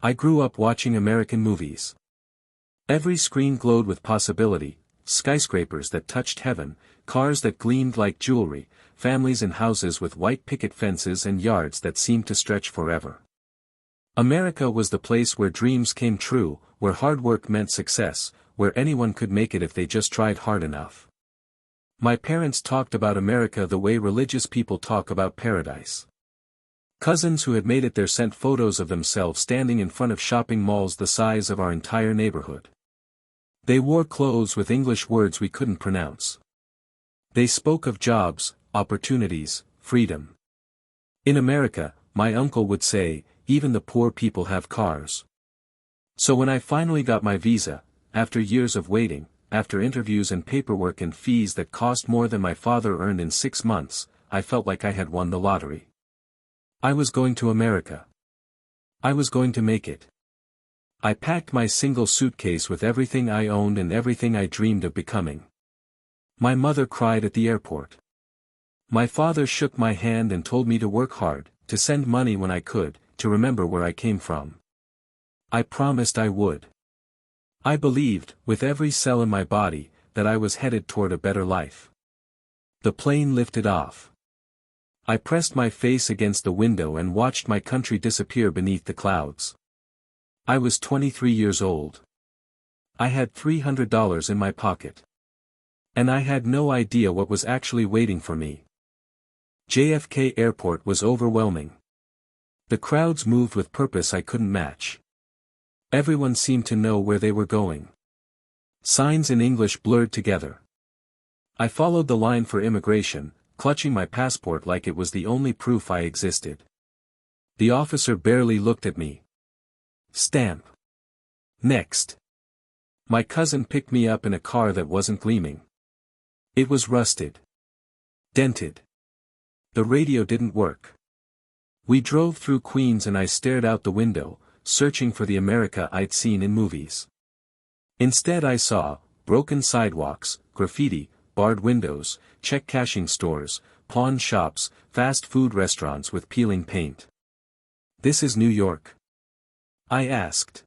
I grew up watching American movies. Every screen glowed with possibility, skyscrapers that touched heaven, cars that gleamed like jewelry, families in houses with white picket fences and yards that seemed to stretch forever. America was the place where dreams came true, where hard work meant success, where anyone could make it if they just tried hard enough. My parents talked about America the way religious people talk about paradise. Cousins who had made it there sent photos of themselves standing in front of shopping malls the size of our entire neighborhood. They wore clothes with English words we couldn't pronounce. They spoke of jobs, opportunities, freedom. In America, my uncle would say, even the poor people have cars. So when I finally got my visa, after years of waiting, after interviews and paperwork and fees that cost more than my father earned in 6 months, I felt like I had won the lottery. I was going to America. I was going to make it. I packed my single suitcase with everything I owned and everything I dreamed of becoming. My mother cried at the airport. My father shook my hand and told me to work hard, to send money when I could, to remember where I came from. I promised I would. I believed, with every cell in my body, that I was headed toward a better life. The plane lifted off. I pressed my face against the window and watched my country disappear beneath the clouds. I was 23 years old. I had $300 in my pocket. And I had no idea what was actually waiting for me. JFK Airport was overwhelming. The crowds moved with purpose I couldn't match. Everyone seemed to know where they were going. Signs in English blurred together. I followed the line for immigration, clutching my passport like it was the only proof I existed. The officer barely looked at me. Stamp. Next. My cousin picked me up in a car that wasn't gleaming. It was rusted. Dented. The radio didn't work. We drove through Queens and I stared out the window, searching for the America I'd seen in movies. Instead I saw, broken sidewalks, graffiti, barred windows, check cashing stores, pawn shops, fast food restaurants with peeling paint. This is New York? I asked.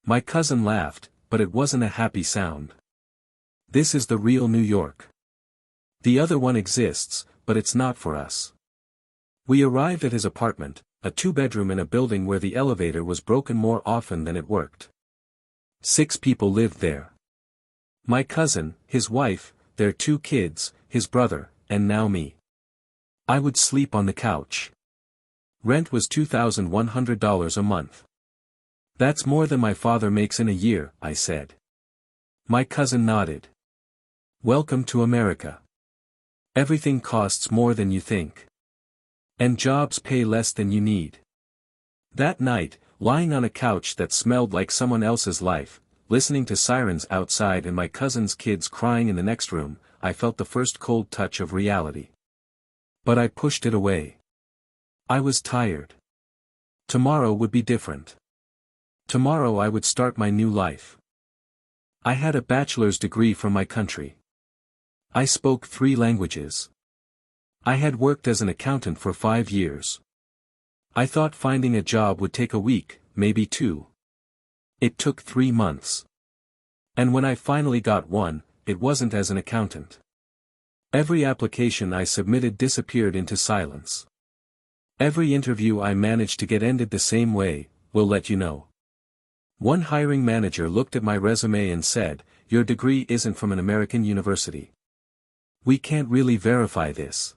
My cousin laughed, but it wasn't a happy sound. This is the real New York. The other one exists, but it's not for us. We arrived at his apartment, a 2-bedroom in a building where the elevator was broken more often than it worked. 6 people lived there. My cousin, his wife, their 2 kids, his brother, and now me. I would sleep on the couch. Rent was $2,100 a month. That's more than my father makes in a year, I said. My cousin nodded. Welcome to America. Everything costs more than you think. And jobs pay less than you need. That night, lying on a couch that smelled like someone else's life, listening to sirens outside and my cousin's kids crying in the next room, I felt the first cold touch of reality. But I pushed it away. I was tired. Tomorrow would be different. Tomorrow I would start my new life. I had a bachelor's degree from my country. I spoke 3 languages. I had worked as an accountant for 5 years. I thought finding a job would take a week, maybe 2. It took 3 months. And when I finally got one, it wasn't as an accountant. Every application I submitted disappeared into silence. Every interview I managed to get ended the same way, "We'll let you know." One hiring manager looked at my resume and said, "Your degree isn't from an American university. We can't really verify this."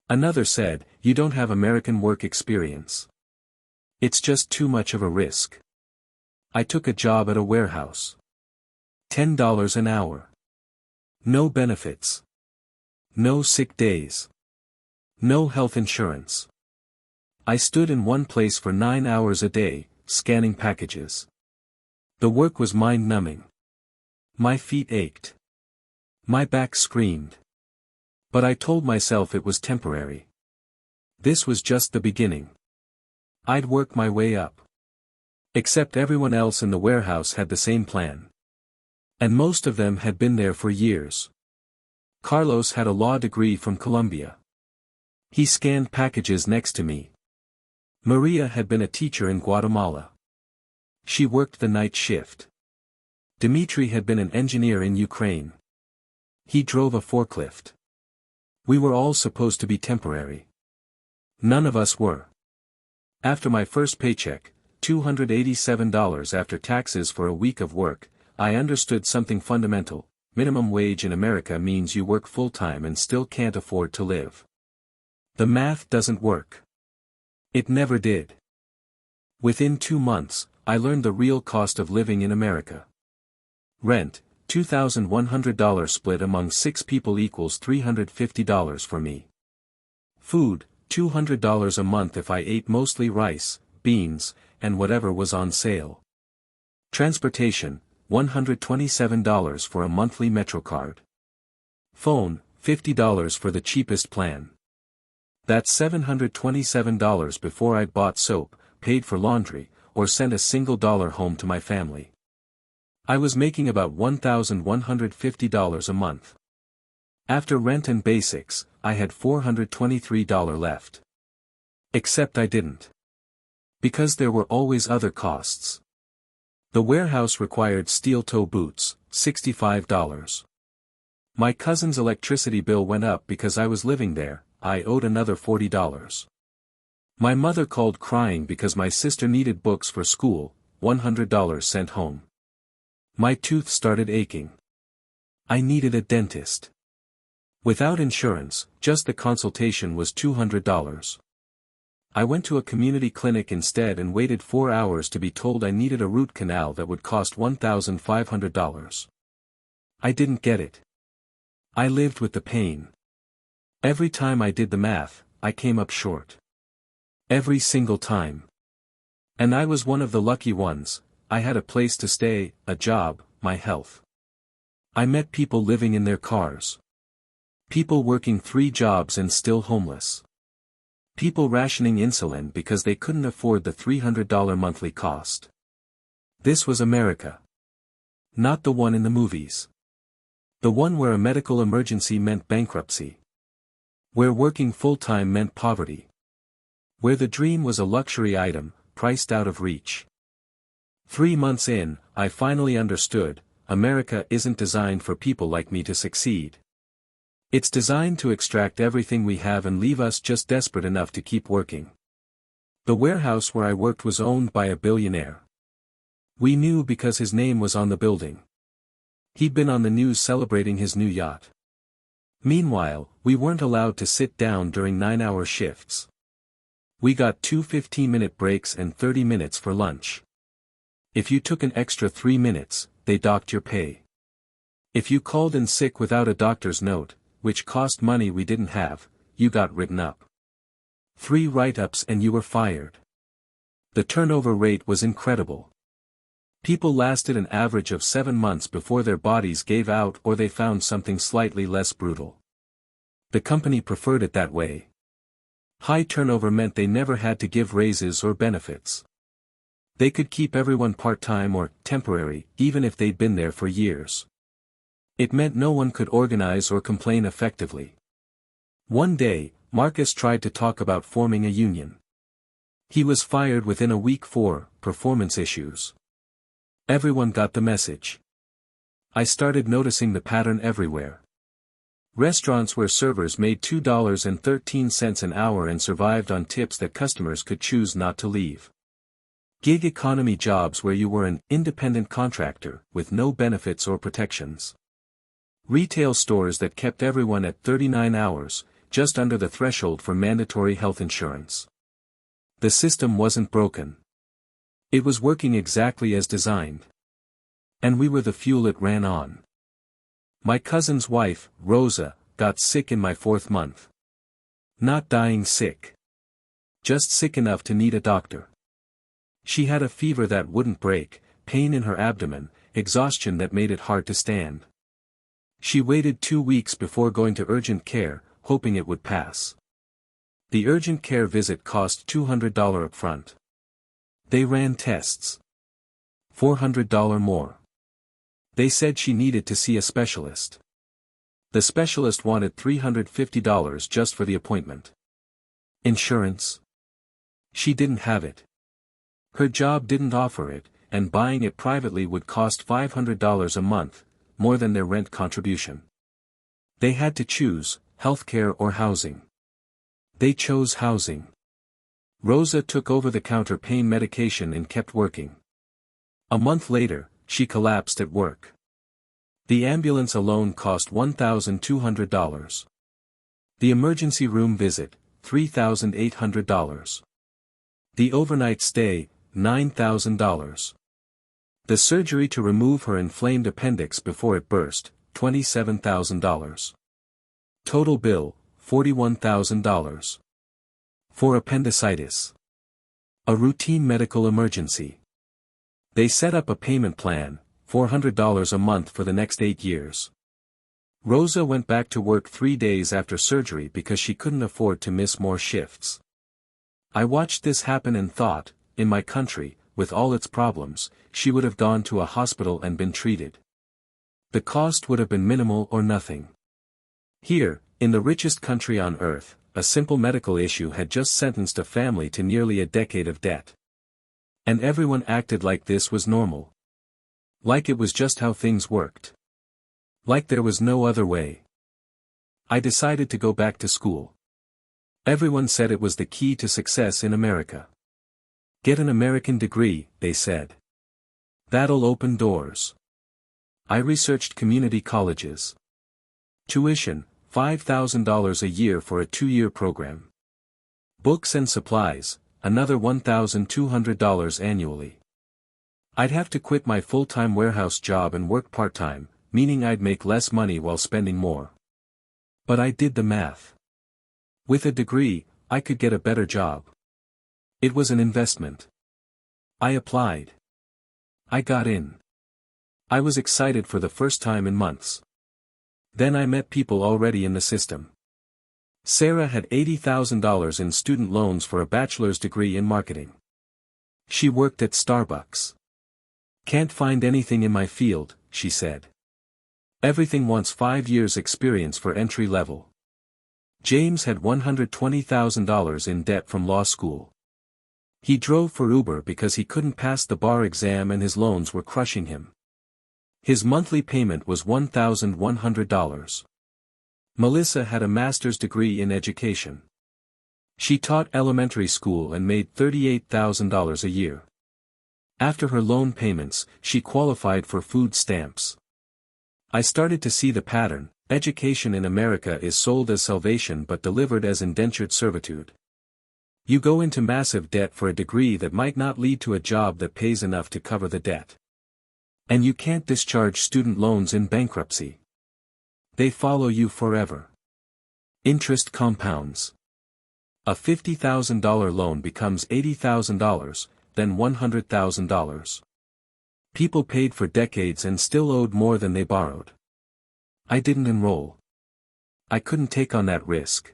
Another said, "You don't have American work experience. It's just too much of a risk." I took a job at a warehouse. $10 an hour. No benefits. No sick days. No health insurance. I stood in one place for 9 hours a day, scanning packages. The work was mind-numbing. My feet ached. My back screamed. But I told myself it was temporary. This was just the beginning. I'd work my way up. Except everyone else in the warehouse had the same plan. And most of them had been there for years. Carlos had a law degree from Columbia. He scanned packages next to me. Maria had been a teacher in Guatemala. She worked the night shift. Dmitry had been an engineer in Ukraine. He drove a forklift. We were all supposed to be temporary. None of us were. After my first paycheck, $287 after taxes for a week of work, I understood something fundamental. Minimum wage in America means you work full-time and still can't afford to live. The math doesn't work. It never did. Within 2 months, I learned the real cost of living in America. Rent, $2,100 split among 6 people equals $350 for me. Food, $200 a month if I ate mostly rice, beans, and whatever was on sale. Transportation, $127 for a monthly MetroCard. Phone, $50 for the cheapest plan. That's $727 before I'd bought soap, paid for laundry, or sent a single dollar home to my family. I was making about $1,150 a month. After rent and basics, I had $423 left. Except I didn't. Because there were always other costs. The warehouse required steel-toe boots, $65. My cousin's electricity bill went up because I was living there, I owed another $40. My mother called crying because my sister needed books for school, $100 sent home. My tooth started aching. I needed a dentist. Without insurance, just the consultation was $200. I went to a community clinic instead and waited 4 hours to be told I needed a root canal that would cost $1,500. I didn't get it. I lived with the pain. Every time I did the math, I came up short. Every single time. And I was one of the lucky ones. I had a place to stay, a job, my health. I met people living in their cars. People working 3 jobs and still homeless. People rationing insulin because they couldn't afford the $300 monthly cost. This was America. Not the one in the movies. The one where a medical emergency meant bankruptcy. Where working full-time meant poverty. Where the dream was a luxury item, priced out of reach. 3 months in, I finally understood, America isn't designed for people like me to succeed. It's designed to extract everything we have and leave us just desperate enough to keep working. The warehouse where I worked was owned by a billionaire. We knew because his name was on the building. He'd been on the news celebrating his new yacht. Meanwhile, we weren't allowed to sit down during 9-hour shifts. We got 2 15-minute breaks and 30 minutes for lunch. If you took an extra 3 minutes, they docked your pay. If you called in sick without a doctor's note, which cost money we didn't have, you got written up. 3 write-ups and you were fired. The turnover rate was incredible. People lasted an average of 7 months before their bodies gave out or they found something slightly less brutal. The company preferred it that way. High turnover meant they never had to give raises or benefits. They could keep everyone part-time or temporary, even if they'd been there for years. It meant no one could organize or complain effectively. One day, Marcus tried to talk about forming a union. He was fired within a week for performance issues. Everyone got the message. I started noticing the pattern everywhere. Restaurants where servers made $2.13 an hour and survived on tips that customers could choose not to leave. Gig economy jobs where you were an independent contractor with no benefits or protections. Retail stores that kept everyone at 39 hours, just under the threshold for mandatory health insurance. The system wasn't broken. It was working exactly as designed. And we were the fuel it ran on. My cousin's wife, Rosa, got sick in my 4th month. Not dying sick. Just sick enough to need a doctor. She had a fever that wouldn't break, pain in her abdomen, exhaustion that made it hard to stand. She waited 2 weeks before going to urgent care, hoping it would pass. The urgent care visit cost $200 upfront. They ran tests. $400 more. They said she needed to see a specialist. The specialist wanted $350 just for the appointment. Insurance? She didn't have it. Her job didn't offer it, and buying it privately would cost $500 a month, more than their rent contribution. They had to choose, healthcare or housing. They chose housing. Rosa took over-the-counter pain medication and kept working. A month later, she collapsed at work. The ambulance alone cost $1,200. The emergency room visit, $3,800. The overnight stay, $9,000. The surgery to remove her inflamed appendix before it burst, $27,000. Total bill, $41,000. For appendicitis. A routine medical emergency. They set up a payment plan, $400 a month for the next 8 years. Rosa went back to work 3 days after surgery because she couldn't afford to miss more shifts. I watched this happen and thought, in my country, with all its problems, she would have gone to a hospital and been treated. The cost would have been minimal or nothing. Here, in the richest country on earth, a simple medical issue had just sentenced a family to nearly a decade of debt. And everyone acted like this was normal. Like it was just how things worked. Like there was no other way. I decided to go back to school. Everyone said it was the key to success in America. Get an American degree, they said. That'll open doors. I researched community colleges. Tuition, $5,000 a year for a 2-year program. Books and supplies, another $1,200 annually. I'd have to quit my full-time warehouse job and work part-time, meaning I'd make less money while spending more. But I did the math. With a degree, I could get a better job. It was an investment. I applied. I got in. I was excited for the first time in months. Then I met people already in the system. Sarah had $80,000 in student loans for a bachelor's degree in marketing. She worked at Starbucks. Can't find anything in my field, she said. Everything wants 5 years experience for entry level. James had $120,000 in debt from law school. He drove for Uber because he couldn't pass the bar exam and his loans were crushing him. His monthly payment was $1,100. Melissa had a master's degree in education. She taught elementary school and made $38,000 a year. After her loan payments, she qualified for food stamps. I started to see the pattern: education in America is sold as salvation but delivered as indentured servitude. You go into massive debt for a degree that might not lead to a job that pays enough to cover the debt. And you can't discharge student loans in bankruptcy. They follow you forever. Interest compounds. A $50,000 loan becomes $80,000, then $100,000. People paid for decades and still owed more than they borrowed. I didn't enroll. I couldn't take on that risk.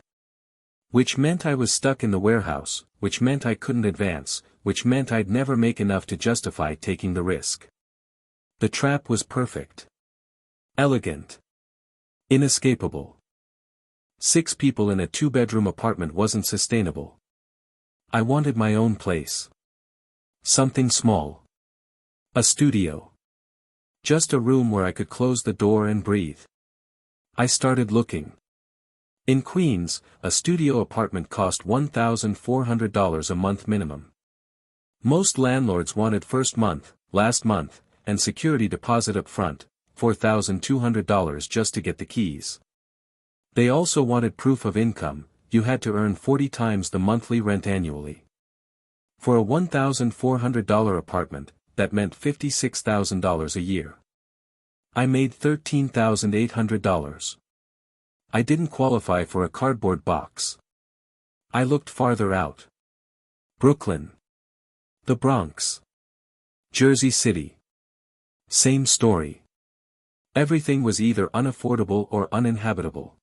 Which meant I was stuck in the warehouse, which meant I couldn't advance, which meant I'd never make enough to justify taking the risk. The trap was perfect. Elegant. Inescapable. 6 people in a 2-bedroom apartment wasn't sustainable. I wanted my own place. Something small. A studio. Just a room where I could close the door and breathe. I started looking. In Queens, a studio apartment cost $1,400 a month minimum. Most landlords wanted first month, last month, and security deposit up front, $4,200 just to get the keys. They also wanted proof of income. You had to earn 40 times the monthly rent annually. For a $1,400 apartment, that meant $56,000 a year. I made $13,800. I didn't qualify for a cardboard box. I looked farther out. Brooklyn. The Bronx. Jersey City. Same story. Everything was either unaffordable or uninhabitable.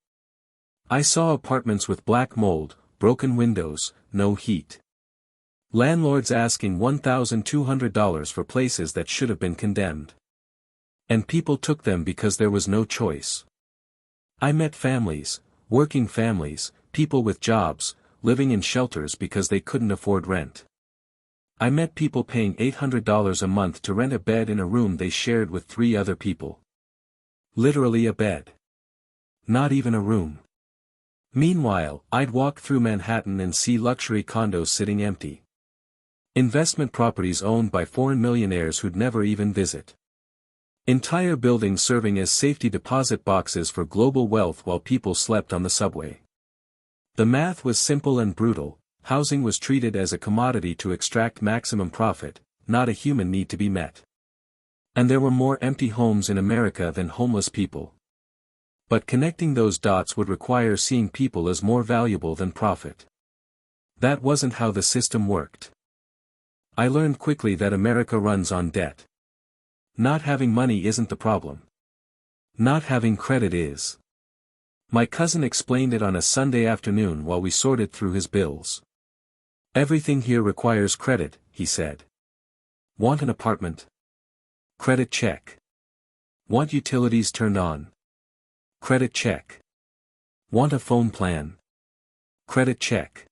I saw apartments with black mold, broken windows, no heat. Landlords asking $1,200 for places that should have been condemned. And people took them because there was no choice. I met families, working families, people with jobs, living in shelters because they couldn't afford rent. I met people paying $800 a month to rent a bed in a room they shared with 3 other people. Literally a bed. Not even a room. Meanwhile, I'd walk through Manhattan and see luxury condos sitting empty. Investment properties owned by foreign millionaires who'd never even visit. Entire buildings serving as safety deposit boxes for global wealth while people slept on the subway. The math was simple and brutal. Housing was treated as a commodity to extract maximum profit, not a human need to be met. And there were more empty homes in America than homeless people. But connecting those dots would require seeing people as more valuable than profit. That wasn't how the system worked. I learned quickly that America runs on debt. Not having money isn't the problem. Not having credit is. My cousin explained it on a Sunday afternoon while we sorted through his bills. Everything here requires credit, he said. Want an apartment? Credit check. Want utilities turned on? Credit check. Want a phone plan? Credit check.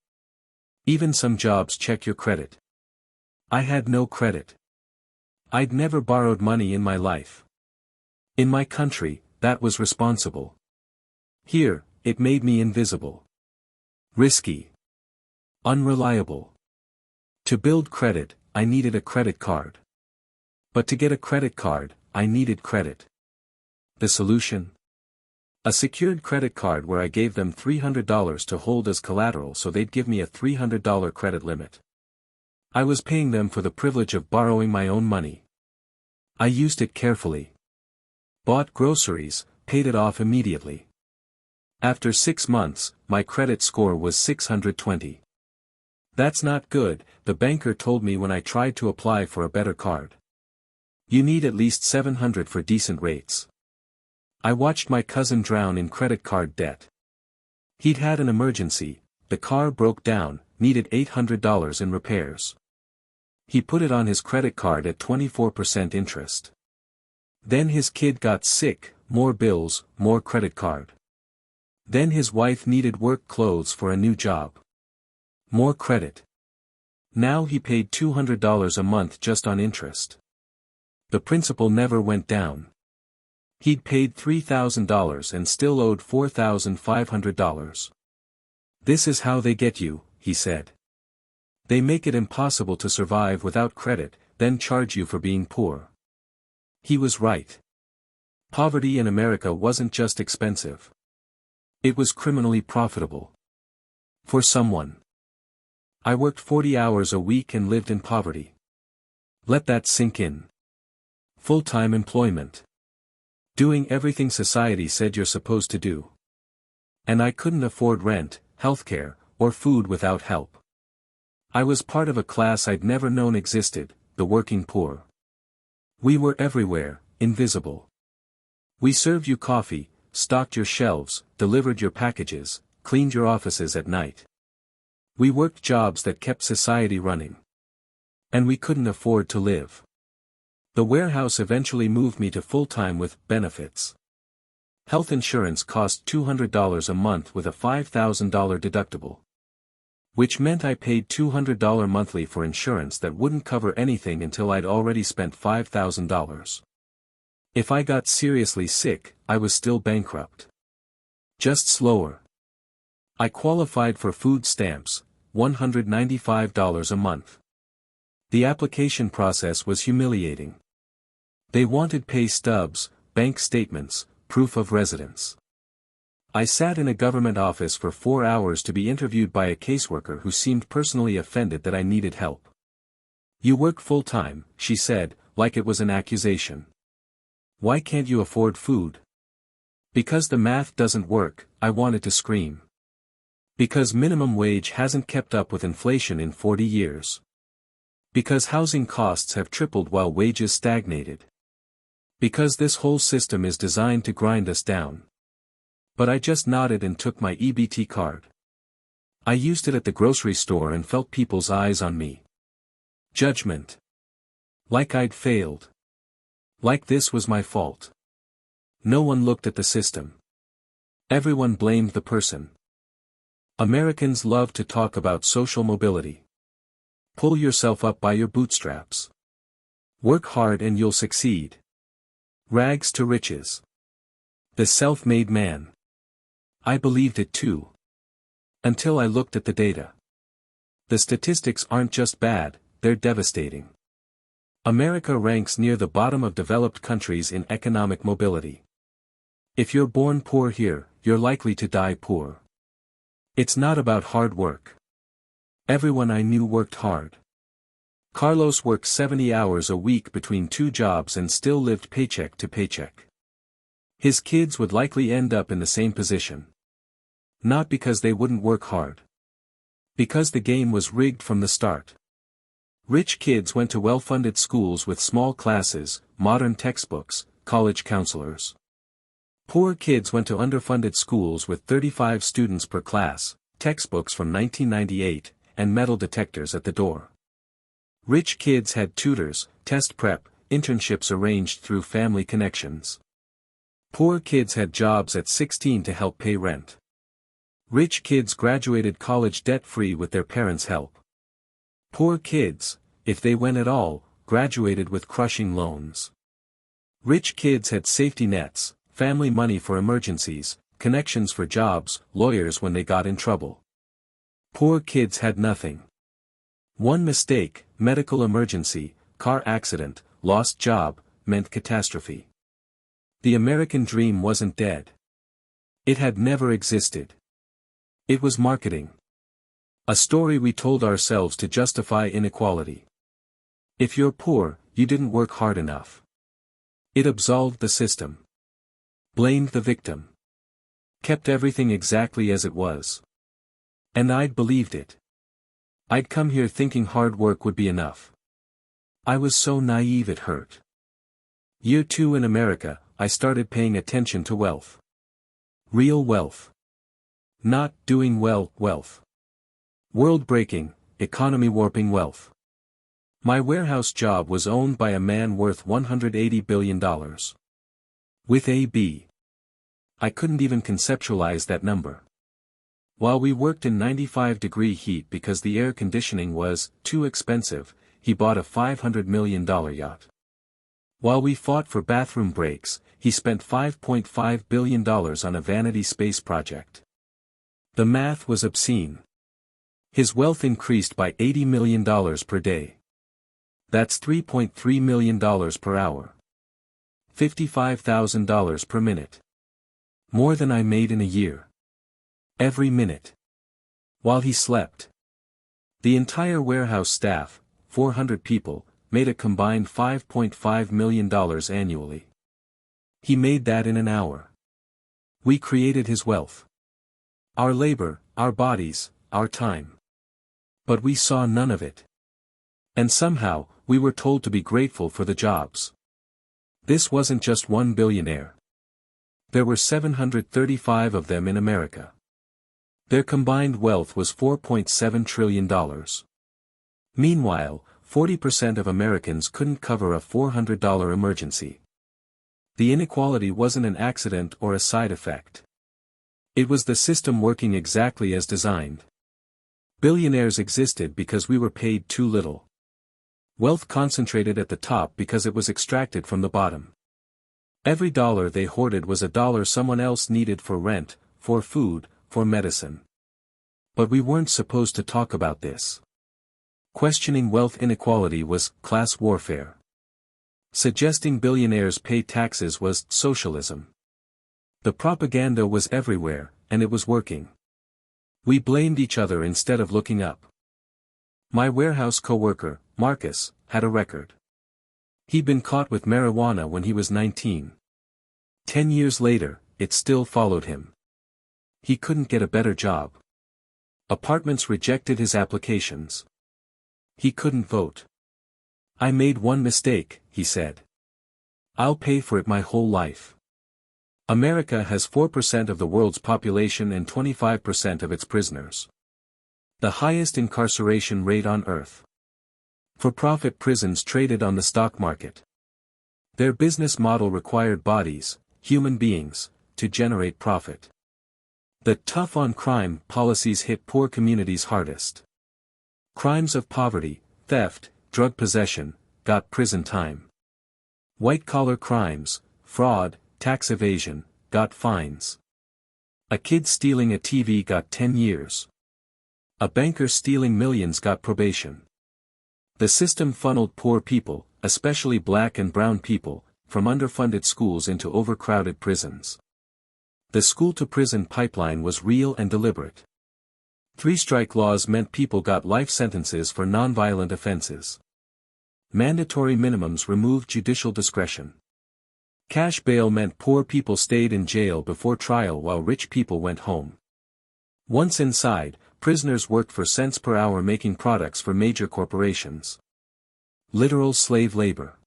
Even some jobs check your credit. I had no credit. I'd never borrowed money in my life. In my country, that was responsible. Here, it made me invisible. Risky. Unreliable. To build credit, I needed a credit card. But to get a credit card, I needed credit. The solution? A secured credit card where I gave them $300 to hold as collateral so they'd give me a $300 credit limit. I was paying them for the privilege of borrowing my own money. I used it carefully. Bought groceries, paid it off immediately. After 6 months, my credit score was 620. That's not good, the banker told me when I tried to apply for a better card. You need at least 700 for decent rates. I watched my cousin drown in credit card debt. He'd had an emergency, the car broke down, needed $800 in repairs. He put it on his credit card at 24% interest. Then his kid got sick, more bills, more credit card. Then his wife needed work clothes for a new job. More credit. Now he paid $200 a month just on interest. The principal never went down. He'd paid $3,000 and still owed $4,500. This is how they get you, he said. They make it impossible to survive without credit, then charge you for being poor. He was right. Poverty in America wasn't just expensive. It was criminally profitable. For someone. I worked 40 hours a week and lived in poverty. Let that sink in. Full-time employment. Doing everything society said you're supposed to do. And I couldn't afford rent, healthcare, or food without help. I was part of a class I'd never known existed, the working poor. We were everywhere, invisible. We served you coffee, stocked your shelves, delivered your packages, cleaned your offices at night. We worked jobs that kept society running. And we couldn't afford to live. The warehouse eventually moved me to full-time with benefits. Health insurance cost $200 a month with a $5,000 deductible. Which meant I paid $200 monthly for insurance that wouldn't cover anything until I'd already spent $5,000. If I got seriously sick, I was still bankrupt. Just slower. I qualified for food stamps, $195 a month. The application process was humiliating. They wanted pay stubs, bank statements, proof of residence. I sat in a government office for 4 hours to be interviewed by a caseworker who seemed personally offended that I needed help. You work full-time, she said, like it was an accusation. Why can't you afford food? Because the math doesn't work, I wanted to scream. Because minimum wage hasn't kept up with inflation in 40 years. Because housing costs have tripled while wages stagnated. Because this whole system is designed to grind us down. But I just nodded and took my EBT card. I used it at the grocery store and felt people's eyes on me. Judgment. Like I'd failed. Like this was my fault. No one looked at the system. Everyone blamed the person. Americans love to talk about social mobility. Pull yourself up by your bootstraps. Work hard and you'll succeed. Rags to riches. The self-made man. I believed it too. Until I looked at the data. The statistics aren't just bad, they're devastating. America ranks near the bottom of developed countries in economic mobility. If you're born poor here, you're likely to die poor. It's not about hard work. Everyone I knew worked hard. Carlos worked 70 hours a week between 2 jobs and still lived paycheck to paycheck. His kids would likely end up in the same position. Not because they wouldn't work hard. Because the game was rigged from the start. Rich kids went to well-funded schools with small classes, modern textbooks, college counselors. Poor kids went to underfunded schools with 35 students per class, textbooks from 1998, and metal detectors at the door. Rich kids had tutors, test prep, internships arranged through family connections. Poor kids had jobs at 16 to help pay rent. Rich kids graduated college debt-free with their parents' help. Poor kids, if they went at all, graduated with crushing loans. Rich kids had safety nets, family money for emergencies, connections for jobs, lawyers when they got in trouble. Poor kids had nothing. One mistake, medical emergency, car accident, lost job, meant catastrophe. The American dream wasn't dead. It had never existed. It was marketing. A story we told ourselves to justify inequality. If you're poor, you didn't work hard enough. It absolved the system. Blamed the victim. Kept everything exactly as it was. And I'd believed it. I'd come here thinking hard work would be enough. I was so naive it hurt. Year 2 in America, I started paying attention to wealth. Real wealth. Not doing well, wealth. World-breaking, economy-warping wealth. My warehouse job was owned by a man worth $180 billion. With AB. I couldn't even conceptualize that number. While we worked in 95-degree heat because the air conditioning was too expensive, he bought a $500 million yacht. While we fought for bathroom breaks, he spent $5.5 billion on a vanity space project. The math was obscene. His wealth increased by $80 million per day. That's $3.3 million per hour. $55,000 per minute. More than I made in a year. Every minute. While he slept. The entire warehouse staff, 400 people, made a combined $5.5 million annually. He made that in an hour. We created his wealth. Our labor, our bodies, our time. But we saw none of it. And somehow, we were told to be grateful for the jobs. This wasn't just one billionaire. There were 735 of them in America. Their combined wealth was $4.7 trillion. Meanwhile, 40% of Americans couldn't cover a $400 emergency. The inequality wasn't an accident or a side effect. It was the system working exactly as designed. Billionaires existed because we were paid too little. Wealth concentrated at the top because it was extracted from the bottom. Every dollar they hoarded was a dollar someone else needed for rent, for food, for medicine. But we weren't supposed to talk about this. Questioning wealth inequality was class warfare. Suggesting billionaires pay taxes was socialism. The propaganda was everywhere, and it was working. We blamed each other instead of looking up. My warehouse coworker, Marcus, had a record. He'd been caught with marijuana when he was 19. 10 years later, it still followed him. He couldn't get a better job. Apartments rejected his applications. He couldn't vote. I made one mistake, he said. I'll pay for it my whole life. America has 4% of the world's population and 25% of its prisoners. The highest incarceration rate on earth. For-profit prisons traded on the stock market. Their business model required bodies, human beings, to generate profit. The tough-on-crime policies hit poor communities hardest. Crimes of poverty, theft, drug possession, got prison time. White-collar crimes, fraud, tax evasion, got fines. A kid stealing a TV got 10 years. A banker stealing millions got probation. The system funneled poor people, especially black and brown people, from underfunded schools into overcrowded prisons. The school-to-prison pipeline was real and deliberate. Three-strike laws meant people got life sentences for nonviolent offenses. Mandatory minimums removed judicial discretion. Cash bail meant poor people stayed in jail before trial while rich people went home. Once inside, prisoners worked for cents per hour making products for major corporations. Literal slave labor.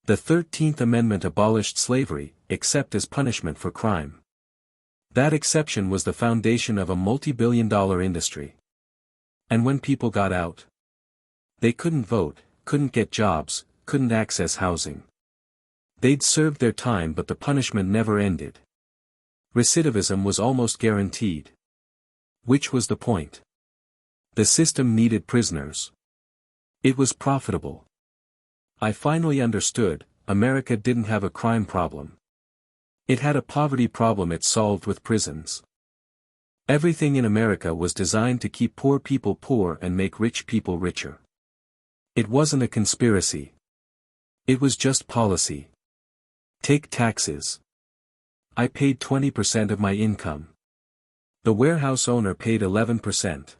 The 13th Amendment abolished slavery, except as punishment for crime. That exception was the foundation of a multi-billion-dollar industry. And when people got out, they couldn't vote, couldn't get jobs, couldn't access housing. They'd served their time but the punishment never ended. Recidivism was almost guaranteed. Which was the point? The system needed prisoners. It was profitable. I finally understood, America didn't have a crime problem. It had a poverty problem it solved with prisons. Everything in America was designed to keep poor people poor and make rich people richer. It wasn't a conspiracy. It was just policy. Take taxes. I paid 20% of my income. The warehouse owner paid 11%.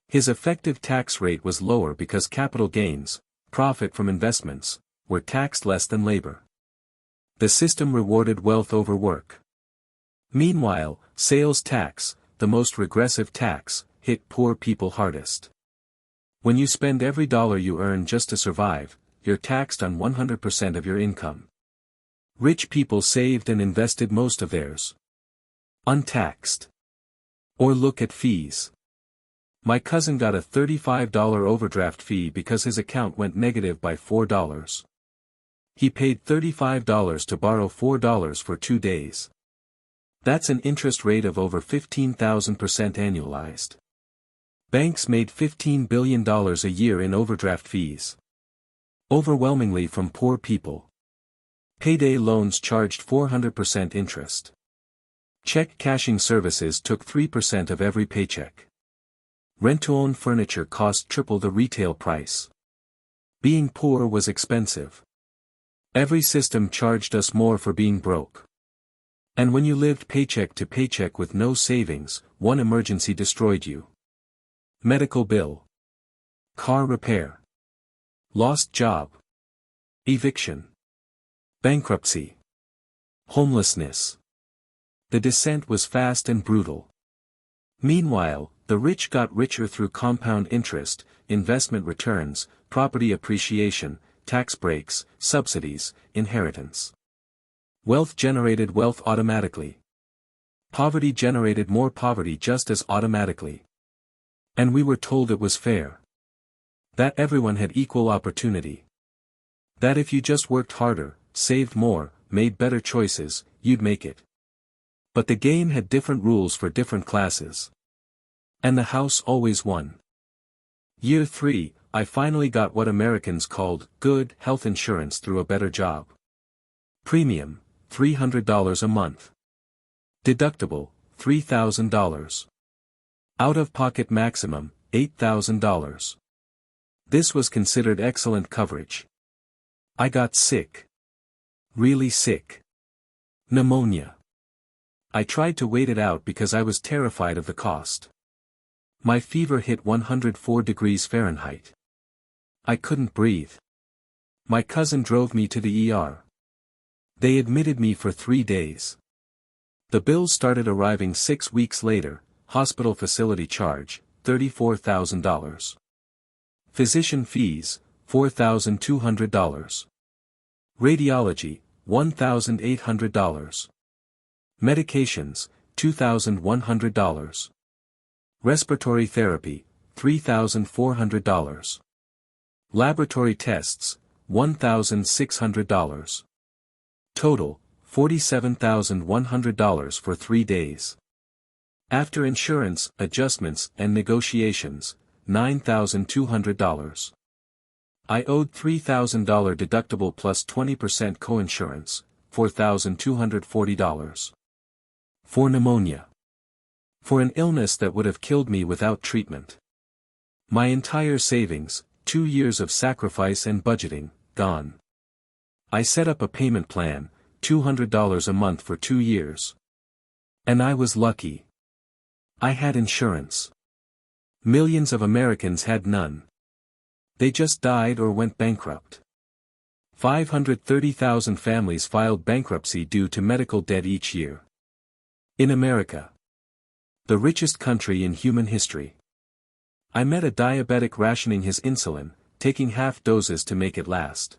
His effective tax rate was lower because capital gains, profit from investments, were taxed less than labor. The system rewarded wealth over work. Meanwhile, sales tax, the most regressive tax, hit poor people hardest. When you spend every dollar you earn just to survive, you're taxed on 100% of your income. Rich people saved and invested most of theirs. Untaxed. Or look at fees. My cousin got a $35 overdraft fee because his account went negative by $4. He paid $35 to borrow $4 for 2 days. That's an interest rate of over 15,000% annualized. Banks made $15 billion a year in overdraft fees. Overwhelmingly from poor people. Payday loans charged 400% interest. Check cashing services took 3% of every paycheck. Rent-to-own furniture cost triple the retail price. Being poor was expensive. Every system charged us more for being broke. And when you lived paycheck to paycheck with no savings, one emergency destroyed you. Medical bill. Car repair. Lost job. Eviction. Bankruptcy. Homelessness. The descent was fast and brutal. Meanwhile, the rich got richer through compound interest, investment returns, property appreciation, tax breaks, subsidies, inheritance. Wealth generated wealth automatically. Poverty generated more poverty just as automatically. And we were told it was fair. That everyone had equal opportunity. That if you just worked harder, saved more, made better choices, you'd make it. But the game had different rules for different classes. And the house always won. Year 3, I finally got what Americans called good health insurance through a better job. Premium, $300 a month. Deductible, $3,000. Out-of-pocket maximum, $8,000. This was considered excellent coverage. I got sick. Really sick. Pneumonia. I tried to wait it out because I was terrified of the cost. My fever hit 104 degrees Fahrenheit. I couldn't breathe. My cousin drove me to the ER. They admitted me for 3 days. The bills started arriving 6 weeks later, hospital facility charge, $34,000. Physician fees, $4,200. Radiology, $1,800. Medications, $2,100. Respiratory therapy, $3,400. Laboratory tests, $1,600. Total, $47,100 for 3 days. After insurance, adjustments, and negotiations, $9,200. I owed $3,000 deductible plus 20% coinsurance, $4,240. For pneumonia. For an illness that would have killed me without treatment. My entire savings, 2 years of sacrifice and budgeting, gone. I set up a payment plan, $200 a month for 2 years. And I was lucky. I had insurance. Millions of Americans had none. They just died or went bankrupt. 530,000 families filed bankruptcy due to medical debt each year. In America. The richest country in human history. I met a diabetic rationing his insulin, taking half doses to make it last.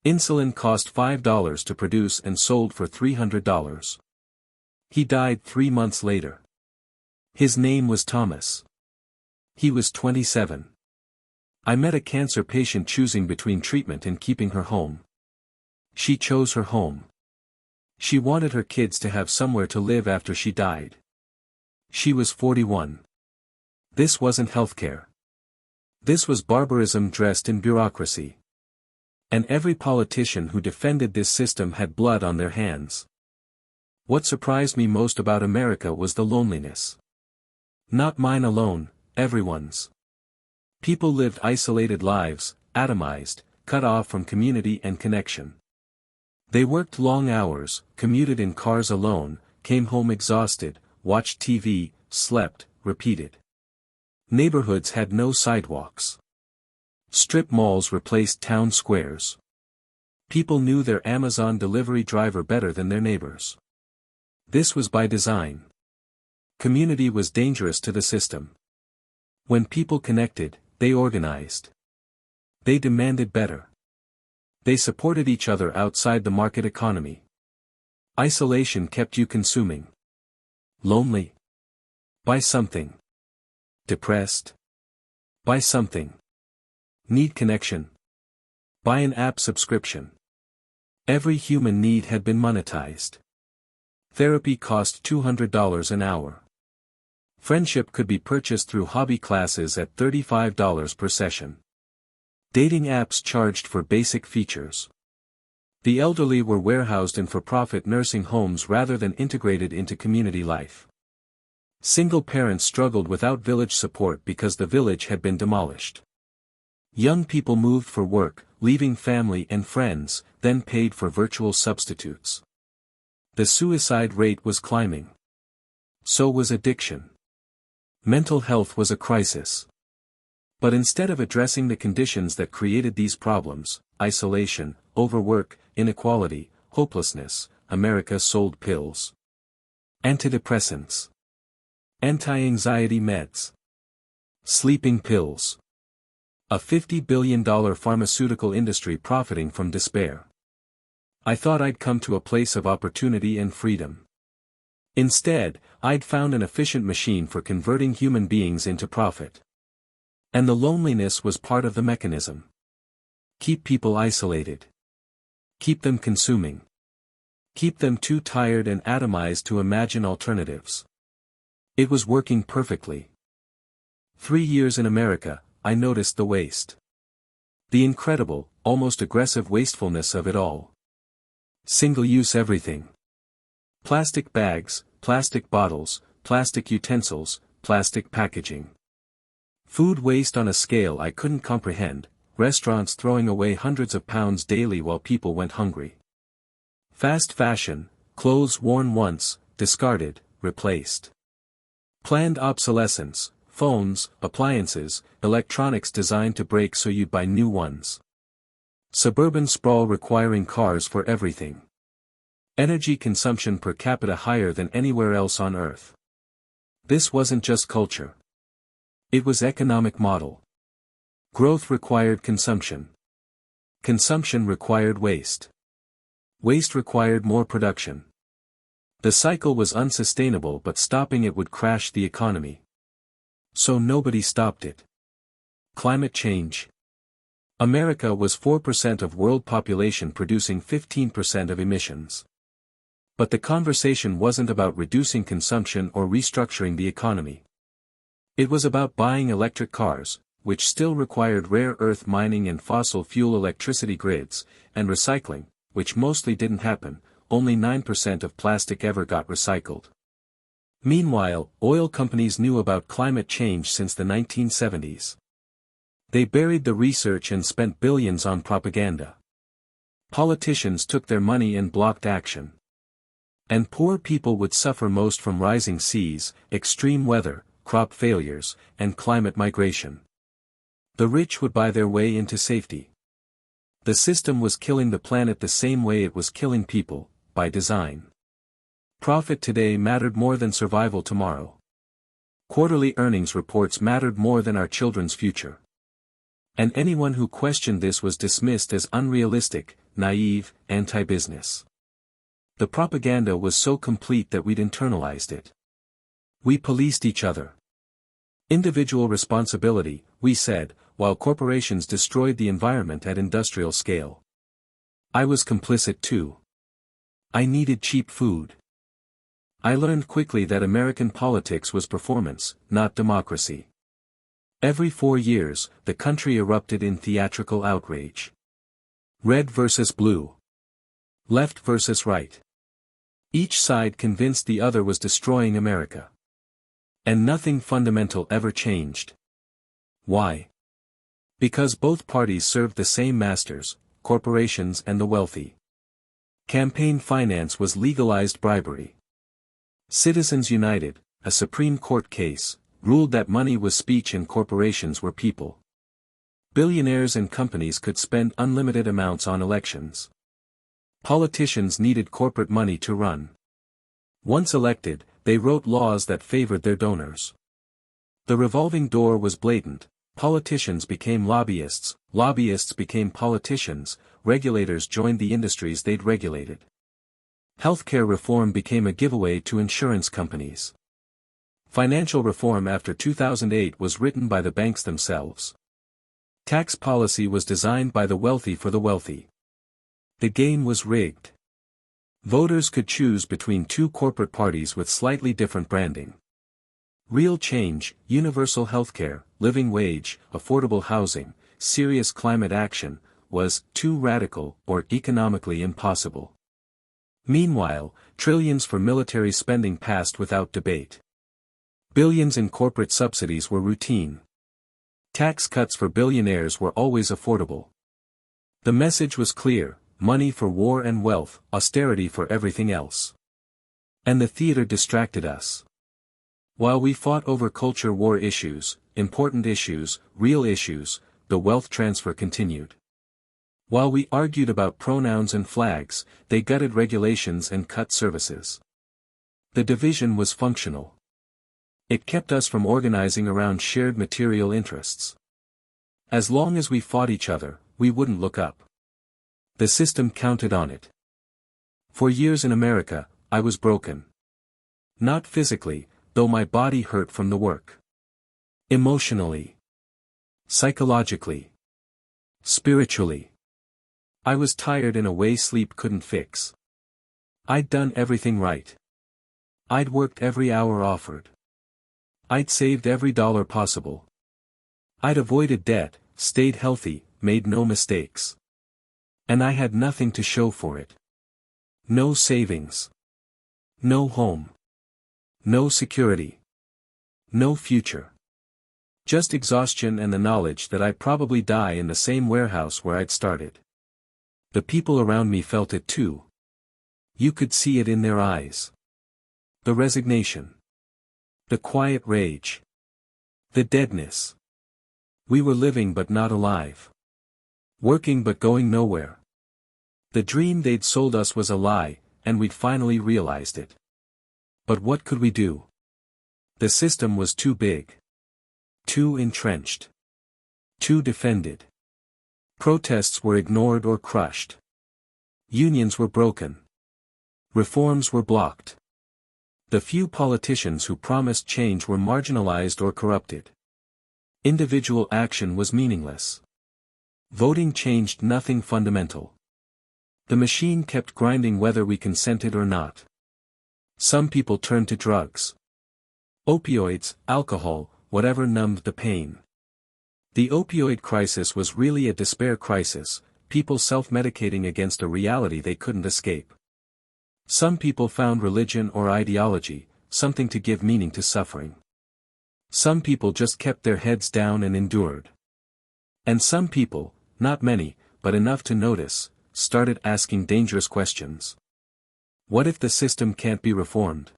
Insulin cost $5 to produce and sold for $300. He died 3 months later. His name was Thomas. He was 27. I met a cancer patient choosing between treatment and keeping her home. She chose her home. She wanted her kids to have somewhere to live after she died. She was 41. This wasn't healthcare. This was barbarism dressed in bureaucracy. And every politician who defended this system had blood on their hands. What surprised me most about America was the loneliness. Not mine alone, everyone's. People lived isolated lives, atomized, cut off from community and connection. They worked long hours, commuted in cars alone, came home exhausted, watched TV, slept, repeated. Neighborhoods had no sidewalks. Strip malls replaced town squares. People knew their Amazon delivery driver better than their neighbors. This was by design. Community was dangerous to the system. When people connected, they organized. They demanded better. They supported each other outside the market economy. Isolation kept you consuming. Lonely. Buy something. Depressed. Buy something. Need connection. Buy an app subscription. Every human need had been monetized. Therapy cost $200 an hour. Friendship could be purchased through hobby classes at $35 per session. Dating apps charged for basic features. The elderly were warehoused in for-profit nursing homes rather than integrated into community life. Single parents struggled without village support because the village had been demolished. Young people moved for work, leaving family and friends, then paid for virtual substitutes. The suicide rate was climbing. So was addiction. Mental health was a crisis. But instead of addressing the conditions that created these problems, isolation, overwork, inequality, hopelessness, America sold pills. Antidepressants. Anti-anxiety meds. Sleeping pills. A $50 billion pharmaceutical industry profiting from despair. I thought I'd come to a place of opportunity and freedom. Instead, I'd found an efficient machine for converting human beings into profit. And the loneliness was part of the mechanism. Keep people isolated. Keep them consuming. Keep them too tired and atomized to imagine alternatives. It was working perfectly. 3 years in America, I noticed the waste. The incredible, almost aggressive wastefulness of it all. Single-use everything. Plastic bags, plastic bottles, plastic utensils, plastic packaging. Food waste on a scale I couldn't comprehend, restaurants throwing away hundreds of pounds daily while people went hungry. Fast fashion, clothes worn once, discarded, replaced. Planned obsolescence, phones, appliances, electronics designed to break so you'd buy new ones. Suburban sprawl requiring cars for everything. Energy consumption per capita higher than anywhere else on Earth. This wasn't just culture. It was economic model. Growth required consumption. Consumption required waste. Waste required more production. The cycle was unsustainable, but stopping it would crash the economy. So nobody stopped it. Climate change. America was 4% of world population producing 15% of emissions. But the conversation wasn't about reducing consumption or restructuring the economy. It was about buying electric cars, which still required rare earth mining and fossil fuel electricity grids, and recycling, which mostly didn't happen. Only 9% of plastic ever got recycled. Meanwhile, oil companies knew about climate change since the 1970s. They buried the research and spent billions on propaganda. Politicians took their money and blocked action. And poor people would suffer most from rising seas, extreme weather, crop failures, and climate migration. The rich would buy their way into safety. The system was killing the planet the same way it was killing people, by design. Profit today mattered more than survival tomorrow. Quarterly earnings reports mattered more than our children's future. And anyone who questioned this was dismissed as unrealistic, naive, anti-business. The propaganda was so complete that we'd internalized it. We policed each other. Individual responsibility, we said, while corporations destroyed the environment at industrial scale. I was complicit too. I needed cheap food. I learned quickly that American politics was performance, not democracy. Every 4 years, the country erupted in theatrical outrage. Red versus blue. Left versus right. Each side convinced the other was destroying America. And nothing fundamental ever changed. Why? Because both parties served the same masters, corporations and the wealthy. Campaign finance was legalized bribery. Citizens United, a Supreme Court case, ruled that money was speech and corporations were people. Billionaires and companies could spend unlimited amounts on elections. Politicians needed corporate money to run. Once elected, they wrote laws that favored their donors. The revolving door was blatant. Politicians became lobbyists, lobbyists became politicians, regulators joined the industries they'd regulated. Healthcare reform became a giveaway to insurance companies. Financial reform after 2008 was written by the banks themselves. Tax policy was designed by the wealthy for the wealthy. The game was rigged. Voters could choose between two corporate parties with slightly different branding. Real change, universal healthcare, living wage, affordable housing, serious climate action, was too radical or economically impossible. Meanwhile, trillions for military spending passed without debate. Billions in corporate subsidies were routine. Tax cuts for billionaires were always affordable. The message was clear: money for war and wealth, austerity for everything else. And the theater distracted us. While we fought over culture war issues, important issues, real issues, the wealth transfer continued. While we argued about pronouns and flags, they gutted regulations and cut services. The division was functional. It kept us from organizing around shared material interests. As long as we fought each other, we wouldn't look up. The system counted on it. For years in America, I was broken. Not physically, though my body hurt from the work. Emotionally. Psychologically. Spiritually. I was tired in a way sleep couldn't fix. I'd done everything right. I'd worked every hour offered. I'd saved every dollar possible. I'd avoided debt, stayed healthy, made no mistakes. And I had nothing to show for it. No savings. No home. No security. No future. Just exhaustion and the knowledge that I'd probably die in the same warehouse where I'd started. The people around me felt it too. You could see it in their eyes. The resignation. The quiet rage. The deadness. We were living but not alive. Working but going nowhere. The dream they'd sold us was a lie, and we'd finally realized it. But what could we do? The system was too big. Too entrenched. Too defended. Protests were ignored or crushed. Unions were broken. Reforms were blocked. The few politicians who promised change were marginalized or corrupted. Individual action was meaningless. Voting changed nothing fundamental. The machine kept grinding whether we consented or not. Some people turned to drugs. Opioids, alcohol, whatever numbed the pain. The opioid crisis was really a despair crisis, people self-medicating against a reality they couldn't escape. Some people found religion or ideology, something to give meaning to suffering. Some people just kept their heads down and endured. And some people, not many, but enough to notice, started asking dangerous questions. What if the system can't be reformed?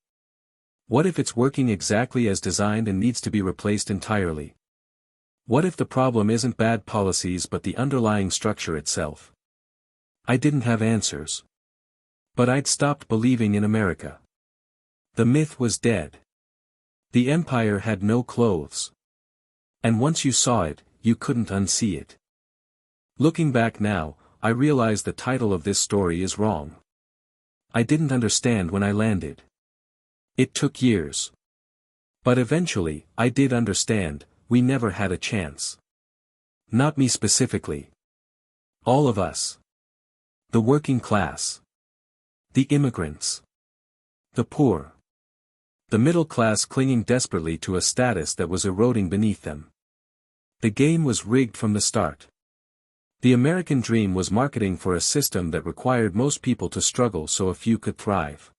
What if it's working exactly as designed and needs to be replaced entirely? What if the problem isn't bad policies but the underlying structure itself? I didn't have answers. But I'd stopped believing in America. The myth was dead. The empire had no clothes. And once you saw it, you couldn't unsee it. Looking back now, I realize the title of this story is wrong. I didn't understand when I landed. It took years. But eventually, I did understand. We never had a chance. Not me specifically. All of us. The working class. The immigrants. The poor. The middle class clinging desperately to a status that was eroding beneath them. The game was rigged from the start. The American dream was marketing for a system that required most people to struggle so a few could thrive.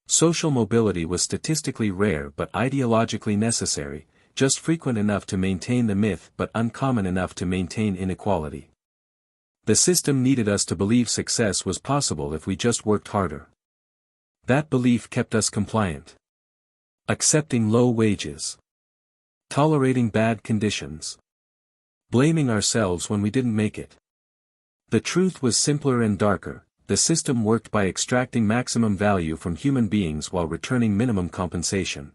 Social mobility was statistically rare but ideologically necessary, just frequent enough to maintain the myth but uncommon enough to maintain inequality. The system needed us to believe success was possible if we just worked harder. That belief kept us compliant. Accepting low wages. Tolerating bad conditions. Blaming ourselves when we didn't make it. The truth was simpler and darker. The system worked by extracting maximum value from human beings while returning minimum compensation.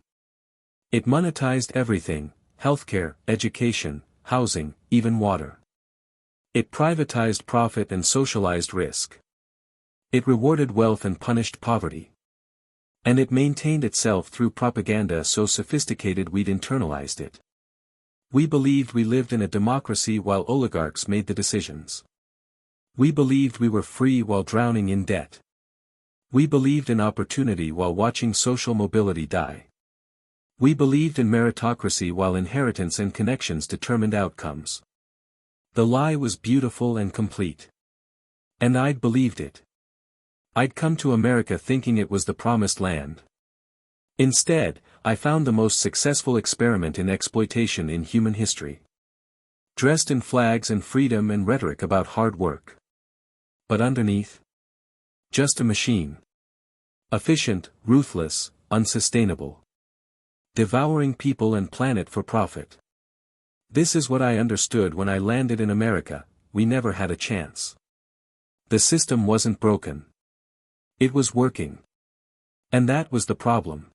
It monetized everything: healthcare, education, housing, even water. It privatized profit and socialized risk. It rewarded wealth and punished poverty. And it maintained itself through propaganda so sophisticated we'd internalized it. We believed we lived in a democracy while oligarchs made the decisions. We believed we were free while drowning in debt. We believed in opportunity while watching social mobility die. We believed in meritocracy while inheritance and connections determined outcomes. The lie was beautiful and complete. And I'd believed it. I'd come to America thinking it was the promised land. Instead, I found the most successful experiment in exploitation in human history. Dressed in flags and freedom and rhetoric about hard work. But underneath? Just a machine. Efficient, ruthless, unsustainable. Devouring people and planet for profit. This is what I understood when I landed in America: we never had a chance. The system wasn't broken. It was working. And that was the problem.